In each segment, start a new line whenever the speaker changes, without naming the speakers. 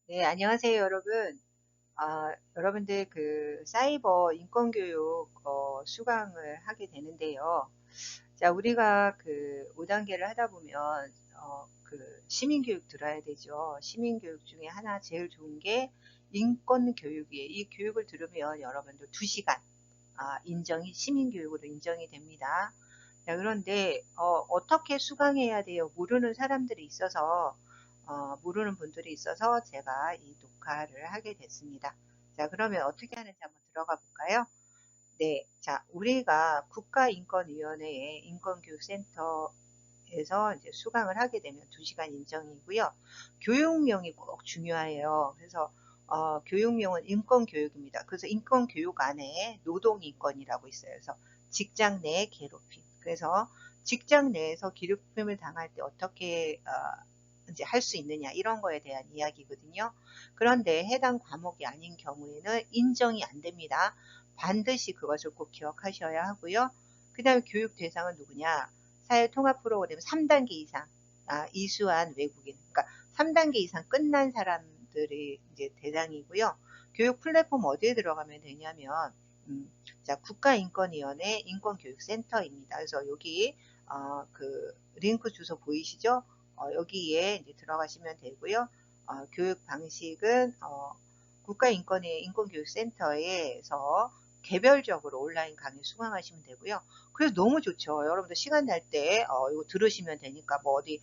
네, 안녕하세요, 여러분. 여러분들 그 사이버 인권교육 수강을 하게 되는데요. 자, 우리가 그 5단계를 하다 보면 그 시민교육 들어야 되죠. 시민교육 중에 하나 제일 좋은 게 인권교육이에요. 이 교육을 들으면 여러분들 2시간 시민교육으로 인정이 됩니다. 자, 그런데 어떻게 수강해야 돼요? 모르는 사람들이 있어서 모르는 분들이 있어서 제가 이 녹화를 하게 됐습니다. 자, 그러면 어떻게 하는지 한번 들어가 볼까요? 네, 자, 우리가 국가인권위원회의 인권교육센터에서 이제 수강을 하게 되면 2시간 인정이고요. 교육명이 꼭 중요해요. 그래서 교육명은 인권교육입니다. 그래서 인권교육 안에 노동인권이라고 있어요. 그래서 직장 내 괴롭힘. 그래서 직장 내에서 괴롭힘을 당할 때 어떻게 이제 할 수 있느냐 이런 거에 대한 이야기거든요. 그런데 해당 과목이 아닌 경우에는 인정이 안 됩니다. 반드시 그것을 꼭 기억하셔야 하고요. 그 다음에 교육 대상은 누구냐? 사회통합 프로그램 3단계 이상 이수한 외국인, 그러니까 3단계 이상 끝난 사람들이 이제 대상이고요. 교육 플랫폼 어디에 들어가면 되냐면 자, 국가인권위원회 인권교육센터입니다. 그래서 여기 그 링크 주소 보이시죠? 여기에 이제 들어가시면 되고요. 교육 방식은 국가인권위 인권교육센터에서 개별적으로 온라인 강의 수강하시면 되고요. 그래서 너무 좋죠. 여러분들 시간 날 때 이거 들으시면 되니까 뭐 어디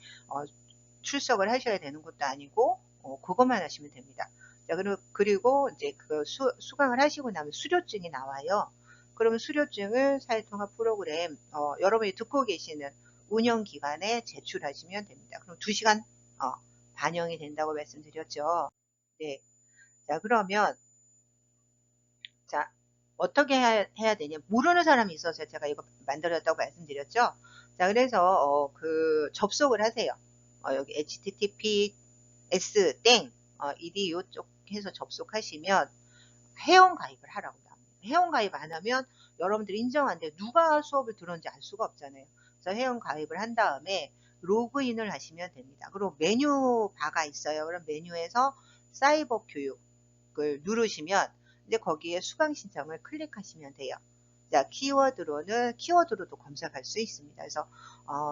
출석을 하셔야 되는 것도 아니고 그것만 하시면 됩니다. 자, 그리고 이제 그 수강을 하시고 나면 수료증이 나와요. 그러면 수료증을 사회통합 프로그램 여러분이 듣고 계시는 운영기관에 제출하시면 됩니다. 그럼 2시간 반영이 된다고 말씀드렸죠. 네. 자, 그러면 자, 어떻게 해야 되냐. 모르는 사람이 있어서 제가 이거 만들었다고 말씀드렸죠. 자, 그래서 그 접속을 하세요. 여기 https edu 쪽 해서 접속하시면 회원 가입을 하라고 나옵니다. 회원 가입 안 하면 여러분들이 인정 안 돼요. 누가 수업을 들었는지 알 수가 없잖아요. 그래서 회원 가입을 한 다음에 로그인을 하시면 됩니다. 그리고 메뉴 바가 있어요. 그럼 메뉴에서 사이버 교육을 누르시면 이제 거기에 수강 신청을 클릭하시면 돼요. 자, 키워드로도 검색할 수 있습니다. 그래서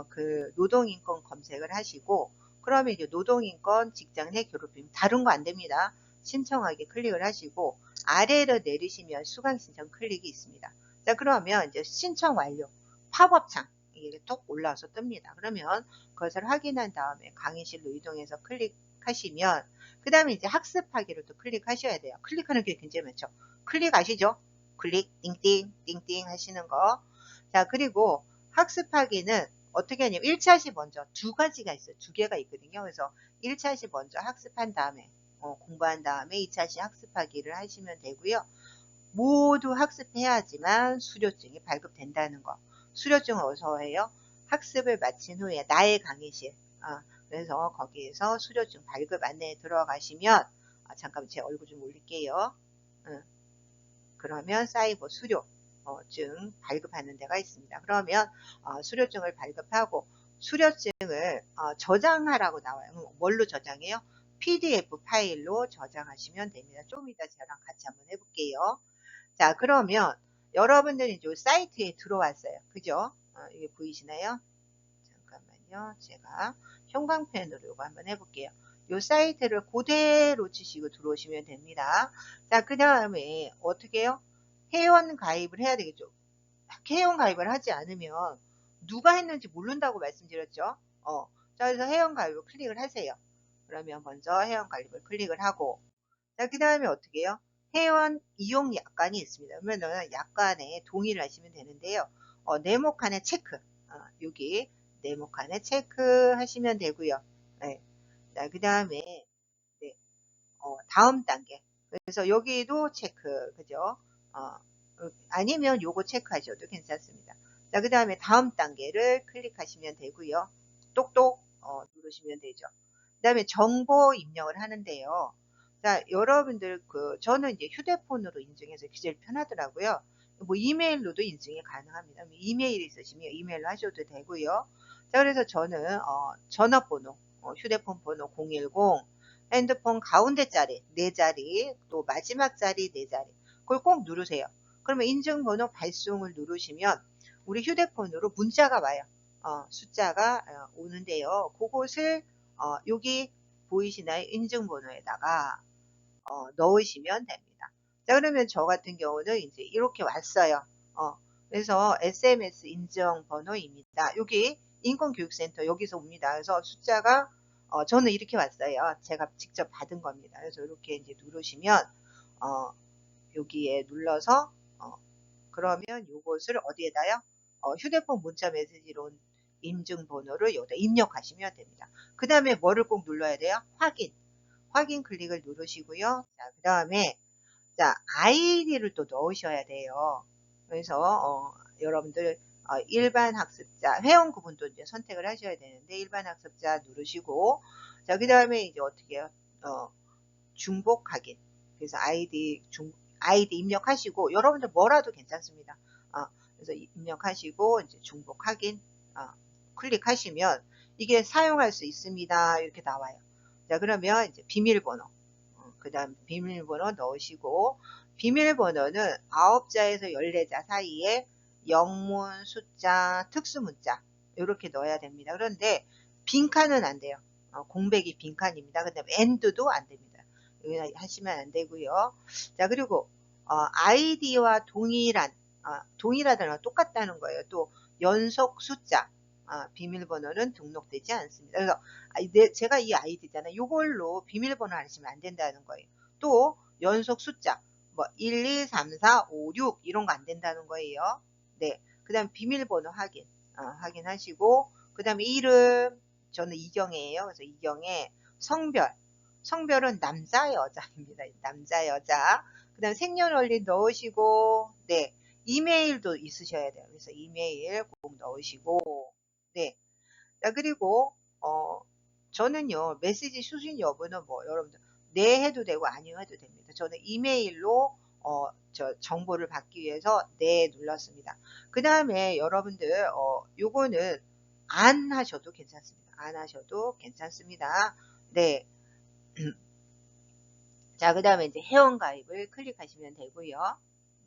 그 노동인권 검색을 하시고 그러면 이제 노동인권 직장 내 괴롭힘 다른 거 안 됩니다. 신청하기 클릭을 하시고 아래로 내리시면 수강 신청 클릭이 있습니다. 자, 그러면 이제 신청 완료 팝업창 이게 톡 올라와서 뜹니다. 그러면 그것을 확인한 다음에 강의실로 이동해서 클릭하시면 그 다음에 이제 학습하기를 또 클릭하셔야 돼요. 클릭하는 게 굉장히 많죠. 클릭 아시죠? 클릭 띵띵 띵띵 하시는 거. 자, 그리고 학습하기는 어떻게 하냐면 1차시 먼저 2가지가 있어요. 2개가 있거든요. 그래서 1차시 먼저 학습한 다음에 공부한 다음에 2차시 학습하기를 하시면 되고요. 모두 학습해야지만 수료증이 발급된다는 거. 수료증은 어디서 해요? 학습을 마친 후에 나의 강의실. 그래서 거기에서 수료증 발급 안내에 들어가시면 잠깐만 제 얼굴 좀 올릴게요. 그러면 사이버 수료증 발급하는 데가 있습니다. 그러면 수료증을 발급하고 수료증을 저장하라고 나와요. 그럼 뭘로 저장해요? PDF 파일로 저장하시면 됩니다. 좀 이따 저랑 같이 한번 해볼게요. 자, 그러면 여러분들이 이제 사이트에 들어왔어요. 그죠? 이게 보이시나요? 잠깐만요. 제가 형광펜으로 이거 한번 해볼게요. 이 사이트를 그대로 치시고 들어오시면 됩니다. 자, 그 다음에 어떻게 해요? 회원 가입을 해야 되겠죠. 회원 가입을 하지 않으면 누가 했는지 모른다고 말씀드렸죠. 자, 그래서 회원 가입을 클릭을 하세요. 그러면 먼저 회원 가입을 클릭을 하고 자, 그 다음에 어떻게 해요? 회원 이용 약관이 있습니다. 그러면은 약관에 동의를 하시면 되는데요. 네모칸에 체크. 여기 네모칸에 체크 하시면 되고요. 네. 자, 그 다음에 네. 다음 단계. 그래서 여기도 체크, 그죠? 아니면 요거 체크하셔도 괜찮습니다. 자, 그 다음에 다음 단계를 클릭하시면 되고요. 똑똑 누르시면 되죠. 그 다음에 정보 입력을 하는데요. 자, 여러분들 저는 이제 휴대폰으로 인증해서 제일 편하더라고요. 뭐 이메일로도 인증이 가능합니다. 이메일이 있으시면 이메일로 하셔도 되고요. 자, 그래서 저는 전화번호, 휴대폰 번호 010 핸드폰 가운데 자리 4자리, 또 마지막 자리 4자리. 그걸 꼭 누르세요. 그러면 인증번호 발송을 누르시면 우리 휴대폰으로 문자가 와요. 숫자가 오는데요. 그것을 여기 보이시나요? 인증번호에다가 넣으시면 됩니다. 자, 그러면 저 같은 경우는 이제 이렇게 왔어요. 그래서 SMS 인증번호입니다. 여기 인권교육센터 여기서 옵니다. 그래서 숫자가 저는 이렇게 왔어요. 제가 직접 받은 겁니다. 그래서 이렇게 이제 누르시면 여기에 눌러서 그러면 요것을 어디에다요? 휴대폰 문자 메시지로 온 인증번호를 여기다 입력하시면 됩니다. 그 다음에 뭐를 꼭 눌러야 돼요? 확인 클릭을 누르시고요. 자, 그 다음에 자, 아이디를 또 넣으셔야 돼요. 그래서 여러분들 일반 학습자 회원 구분도 이제 선택을 하셔야 되는데 일반 학습자 누르시고 자, 그 다음에 이제 어떻게 해요? 중복 확인. 그래서 아이디 입력하시고 여러분들 뭐라도 괜찮습니다. 그래서 입력하시고 이제 중복 확인 클릭하시면 이게 사용할 수 있습니다. 이렇게 나와요. 자, 그러면 이제 비밀번호 그 다음 비밀번호 넣으시고 비밀번호는 9자에서 14자 사이에 영문, 숫자, 특수문자 이렇게 넣어야 됩니다. 그런데 빈칸은 안 돼요. 공백이 빈칸입니다. 그 다음에 end도 안 됩니다. 하시면 안 되고요. 자, 그리고 아이디와 동일하다는 건 똑같다는 거예요. 또 연속 숫자 비밀번호는 등록되지 않습니다. 그래서 제가 이 아이디잖아요. 이걸로 비밀번호 하시면 안 된다는 거예요. 또 연속 숫자 뭐 1, 2, 3, 4, 5, 6 이런 거 안 된다는 거예요. 네. 그 다음 비밀번호 확인하시고 그 다음에 이름 저는 이경애예요. 그래서 이경애 성별은 남자 여자입니다. 남자 여자 그 다음 생년월일 넣으시고 네 이메일도 있으셔야 돼요. 그래서 이메일 꼭 넣으시고 네. 자, 그리고, 저는요, 메시지 수신 여부는 뭐, 여러분들, 네 해도 되고, 아니요 해도 됩니다. 저는 이메일로, 정보를 받기 위해서 네 눌렀습니다. 그 다음에 여러분들, 요거는 안 하셔도 괜찮습니다. 안 하셔도 괜찮습니다. 네. 자, 그 다음에 이제 회원가입을 클릭하시면 되고요.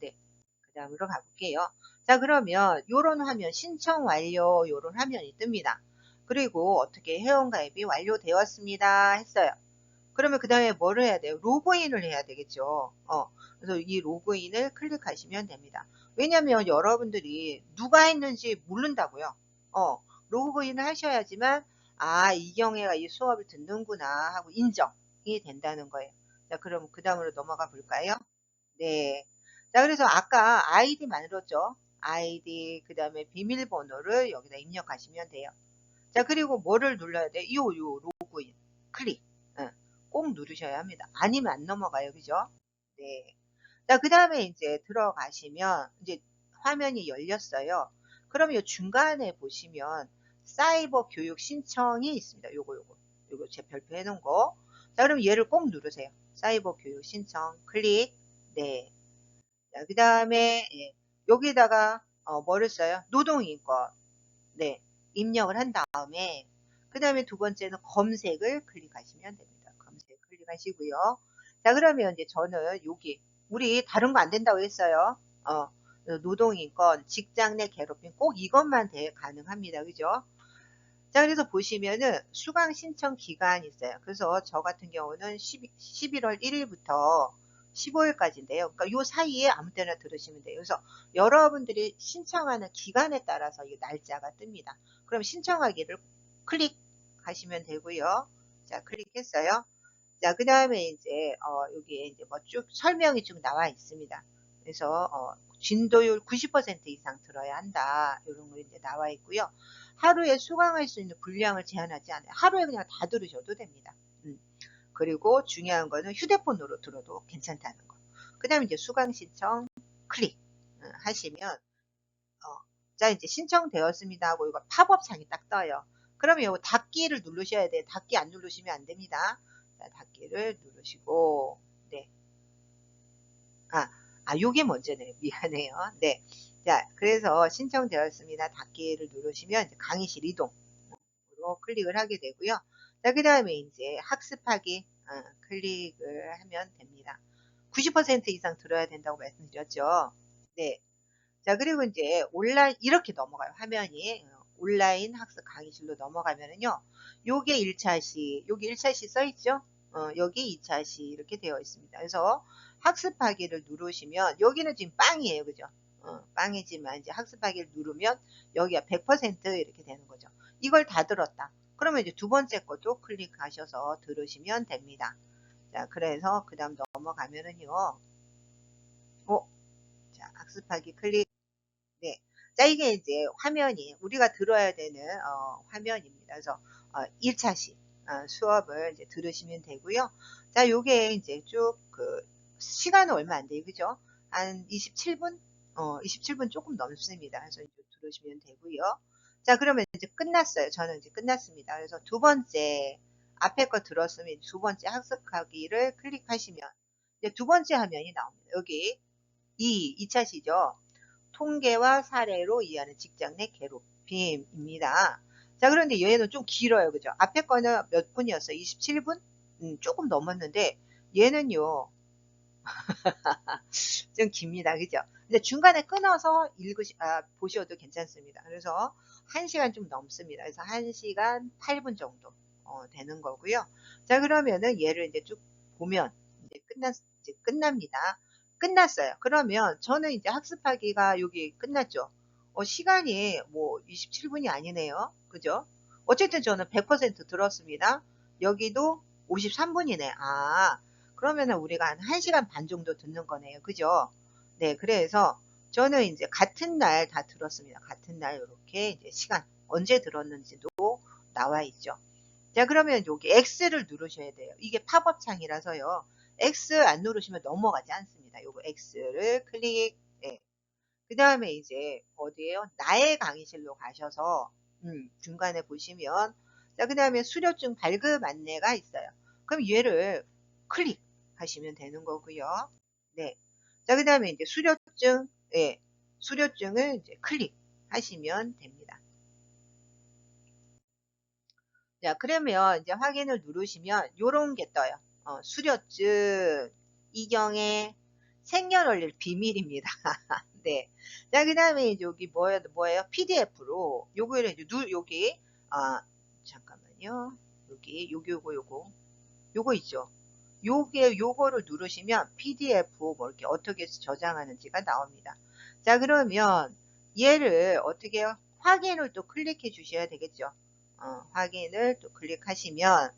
네. 그 다음으로 가볼게요. 자, 그러면 요런 화면 신청 완료 요런 화면이 뜹니다. 그리고 어떻게 회원가입이 완료되었습니다 했어요. 그러면 그 다음에 뭐를 해야 돼요? 로그인을 해야 되겠죠. 그래서 이 로그인을 클릭하시면 됩니다. 왜냐면 여러분들이 누가 했는지 모른다고요. 로그인을 하셔야지만 이경애가 이 수업을 듣는구나 하고 인정이 된다는 거예요. 자, 그럼 그 다음으로 넘어가 볼까요? 네. 자, 그래서 아까 아이디 만들었죠? 아이디, 그 다음에 비밀번호를 여기다 입력하시면 돼요. 자, 그리고 뭐를 눌러야 돼? 요 로그인. 클릭. 응, 꼭 누르셔야 합니다. 아니면 안 넘어가요. 그죠? 네. 자, 그 다음에 이제 들어가시면 이제 화면이 열렸어요. 그럼 요 중간에 보시면 사이버 교육 신청이 있습니다. 요거 제 별표해 놓은 거. 자, 그럼 얘를 꼭 누르세요. 사이버 교육 신청 클릭. 네. 자, 그 다음에 여기다가 뭐를 써요? 노동인권. 네. 입력을 한 다음에 그 다음에 두 번째는 검색을 클릭하시면 됩니다. 검색 클릭하시고요. 자, 그러면 이제 저는 여기 우리 다른 거 안 된다고 했어요. 노동인권, 직장 내 괴롭힘 꼭 이것만 가능합니다. 그죠? 자, 그래서 보시면은 수강 신청 기간이 있어요. 그래서 저 같은 경우는 11월 1일부터 15일까지인데요. 그러니까 요 사이에 아무 때나 들으시면 돼요. 그래서 여러분들이 신청하는 기간에 따라서 이 날짜가 뜹니다. 그럼 신청하기를 클릭하시면 되고요. 자, 클릭했어요. 자, 그 다음에 이제, 여기에 이제 뭐 쭉 설명이 쭉 나와 있습니다. 그래서, 진도율 90% 이상 들어야 한다. 이런 거 이제 나와 있고요. 하루에 수강할 수 있는 분량을 제한하지 않아요. 하루에 그냥 다 들으셔도 됩니다. 그리고 중요한 거는 휴대폰으로 들어도 괜찮다는 거. 그 다음에 이제 수강 신청 클릭 하시면, 자, 이제 신청되었습니다 하고 이거 팝업 창이 딱 떠요. 그러면 이거 닫기를 누르셔야 돼요. 닫기 안 누르시면 안 됩니다. 자, 닫기를 누르시고, 네. 요게 먼저네요. 미안해요. 네. 자, 그래서 신청되었습니다. 닫기를 누르시면 강의실 이동으로 클릭을 하게 되고요. 자, 그 다음에 이제 학습하기, 클릭을 하면 됩니다. 90% 이상 들어야 된다고 말씀드렸죠. 네. 자, 그리고 이제 온라인, 이렇게 넘어가요. 화면이. 온라인 학습 강의실로 넘어가면은요. 요게 1차 시, 여기 1차 시 써있죠? 여기 2차 시 이렇게 되어 있습니다. 그래서 학습하기를 누르시면, 여기는 지금 빵이에요. 그죠? 빵이지만 이제 학습하기를 누르면 여기가 100% 이렇게 되는 거죠. 이걸 다 들었다. 그러면 이제 두 번째 것도 클릭하셔서 들으시면 됩니다. 자, 그래서 그 다음 넘어가면은요. 자, 학습하기 클릭. 네. 자, 이게 이제 화면이, 우리가 들어야 되는, 화면입니다. 그래서, 1차 시, 수업을 이제 들으시면 되고요. 자, 요게 이제 쭉, 시간은 얼마 안 돼요. 그죠? 한 27분? 27분 조금 넘습니다. 그래서 이제 들으시면 되고요. 자, 그러면 이제 끝났어요. 저는 이제 끝났습니다. 그래서 두 번째, 앞에 거 들었으면 두 번째 학습하기를 클릭하시면, 이제 두 번째 화면이 나옵니다. 여기, 2차 시죠. 통계와 사례로 이해하는 직장 내 괴롭힘입니다. 자, 그런데 얘는 좀 길어요. 그죠? 앞에 거는 몇 분이었어요? 27분? 조금 넘었는데, 얘는요, 좀 깁니다. 그죠? 근데 중간에 끊어서 보셔도 괜찮습니다. 그래서 1시간 좀 넘습니다. 그래서 1시간 8분 정도, 되는 거고요. 자, 그러면은 얘를 이제 쭉 보면, 이제 끝납니다. 끝났어요. 그러면 저는 이제 학습하기가 여기 끝났죠. 시간이 뭐 27분이 아니네요. 그죠? 어쨌든 저는 100% 들었습니다. 여기도 53분이네. 그러면은 우리가 한 1시간 반 정도 듣는 거네요. 그죠? 네, 그래서 저는 이제 같은 날 다 들었습니다. 같은 날 이렇게 이제 시간 언제 들었는지도 나와 있죠. 자, 그러면 여기 X를 누르셔야 돼요. 이게 팝업 창이라서요. X 안 누르시면 넘어가지 않습니다. 요거 X를 클릭. 예. 그 다음에 이제 어디에요? 나의 강의실로 가셔서 중간에 보시면, 자, 그 다음에 수료증 발급 안내가 있어요. 그럼 얘를 클릭하시면 되는 거고요. 네. 자, 그 다음에 이제 수료증, 예, 수료증을 이제 클릭하시면 됩니다. 자, 그러면 이제 확인을 누르시면 요런 게 떠요. 수료증, 이경의 생년월일 비밀입니다. 네. 자, 그 다음에 여기 뭐예요? PDF로 요거를 이제 여기, 잠깐만요. 여기, 요거 있죠? 요거를 누르시면 PDF 뭐 이렇게 어떻게 저장하는지가 나옵니다. 자, 그러면 얘를 어떻게 해요? 확인을 또 클릭해 주셔야 되겠죠. 확인을 또 클릭하시면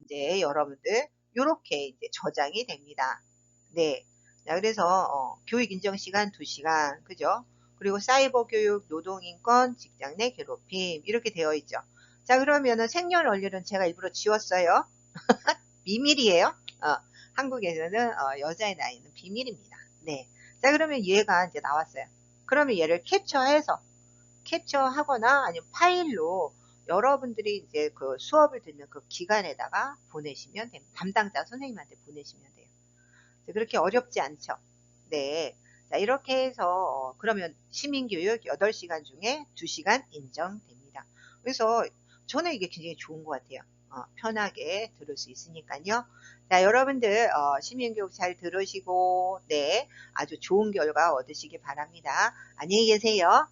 이제 여러분들 요렇게 이제 저장이 됩니다. 네. 자, 그래서 교육 인정 시간 2시간, 그죠? 그리고 사이버 교육, 노동인권, 직장 내 괴롭힘 이렇게 되어 있죠. 자, 그러면은 생년월일은 제가 일부러 지웠어요. 비밀이에요. 한국에서는 여자의 나이는 비밀입니다. 네. 자, 그러면 얘가 이제 나왔어요. 그러면 얘를 캡처하거나 아니면 파일로 여러분들이 이제 그 수업을 듣는 그 기간에다가 보내시면 됩니다. 담당자 선생님한테 보내시면 돼요. 그렇게 어렵지 않죠. 네. 자, 이렇게 해서 그러면 시민교육 8시간 중에 2시간 인정됩니다. 그래서 저는 이게 굉장히 좋은 것 같아요. 편하게 들을 수 있으니까요. 자, 여러분들 시민교육 잘 들으시고 네, 아주 좋은 결과 얻으시기 바랍니다. 안녕히 계세요.